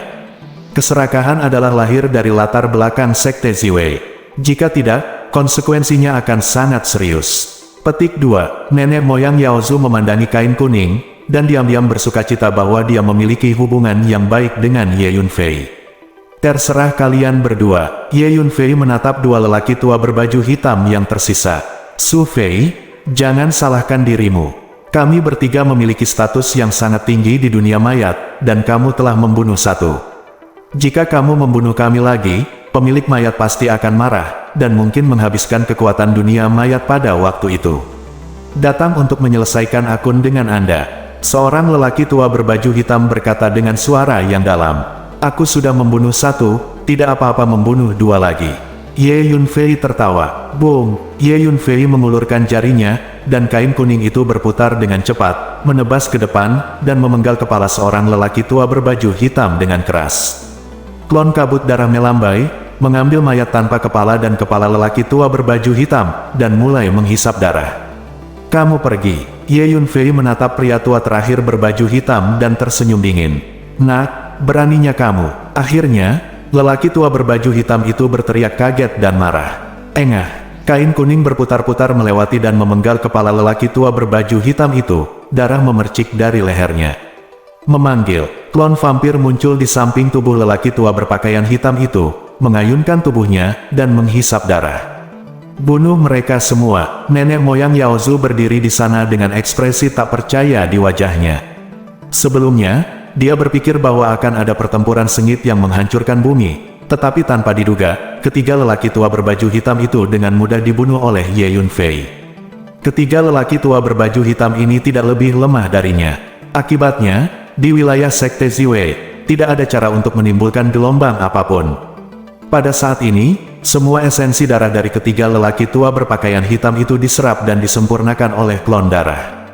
Keserakahan adalah lahir dari latar belakang Sekte Ziwei. Jika tidak, konsekuensinya akan sangat serius. Petik 2. Nenek moyang Yaozu memandangi kain kuning, dan diam-diam bersukacita bahwa dia memiliki hubungan yang baik dengan Ye Yunfei. Terserah kalian berdua. Ye Yunfei menatap dua lelaki tua berbaju hitam yang tersisa. Su Fei, jangan salahkan dirimu. Kami bertiga memiliki status yang sangat tinggi di dunia mayat, dan kamu telah membunuh satu. Jika kamu membunuh kami lagi, pemilik mayat pasti akan marah, dan mungkin menghabiskan kekuatan dunia mayat pada waktu itu. Datang untuk menyelesaikan akun dengan Anda. Seorang lelaki tua berbaju hitam berkata dengan suara yang dalam. Aku sudah membunuh satu, tidak apa-apa membunuh dua lagi. Ye Yunfei tertawa. Boom! Ye Yunfei mengulurkan jarinya, dan kain kuning itu berputar dengan cepat, menebas ke depan, dan memenggal kepala seorang lelaki tua berbaju hitam dengan keras. Klon kabut darah melambai, mengambil mayat tanpa kepala dan kepala lelaki tua berbaju hitam, dan mulai menghisap darah. Kamu pergi. Ye Yunfei menatap pria tua terakhir berbaju hitam dan tersenyum dingin. Nak, beraninya kamu. Akhirnya, lelaki tua berbaju hitam itu berteriak kaget dan marah. Engah, kain kuning berputar-putar melewati dan memenggal kepala lelaki tua berbaju hitam itu, darah memercik dari lehernya. Memanggil, klon vampir muncul di samping tubuh lelaki tua berpakaian hitam itu, mengayunkan tubuhnya, dan menghisap darah. Bunuh mereka semua. Nenek moyang Yaozu berdiri di sana dengan ekspresi tak percaya di wajahnya. Sebelumnya, dia berpikir bahwa akan ada pertempuran sengit yang menghancurkan bumi, tetapi tanpa diduga, ketiga lelaki tua berbaju hitam itu dengan mudah dibunuh oleh Ye Yunfei. Ketiga lelaki tua berbaju hitam ini tidak lebih lemah darinya. Akibatnya, di wilayah Sekte Ziwei, tidak ada cara untuk menimbulkan gelombang apapun. Pada saat ini, semua esensi darah dari ketiga lelaki tua berpakaian hitam itu diserap dan disempurnakan oleh klon darah.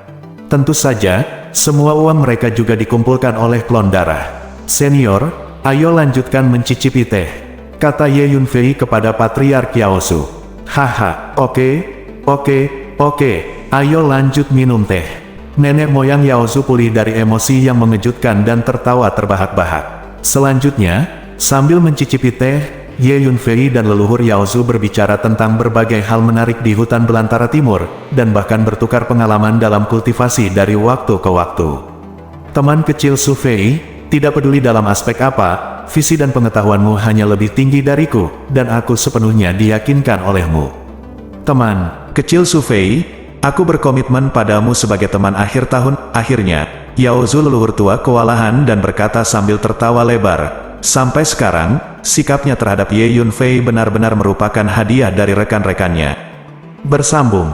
Tentu saja, semua uang mereka juga dikumpulkan oleh klon darah. Senior, ayo lanjutkan mencicipi teh, kata Ye Yunfei kepada Patriark Yaozu. Haha, oke, ayo lanjut minum teh. Nenek moyang Yaozu pulih dari emosi yang mengejutkan dan tertawa terbahak-bahak. Selanjutnya, sambil mencicipi teh, Ye Yunfei dan leluhur Yaozu berbicara tentang berbagai hal menarik di hutan belantara timur, dan bahkan bertukar pengalaman dalam kultivasi dari waktu ke waktu. Teman kecil Su Fei, tidak peduli dalam aspek apa, visi dan pengetahuanmu hanya lebih tinggi dariku, dan aku sepenuhnya diyakinkan olehmu. Teman kecil Su Fei, aku berkomitmen padamu sebagai teman akhir tahun. Akhirnya, Yaozu leluhur tua kewalahan dan berkata sambil tertawa lebar. Sampai sekarang, sikapnya terhadap Ye Yunfei benar-benar merupakan hadiah dari rekan-rekannya. Bersambung,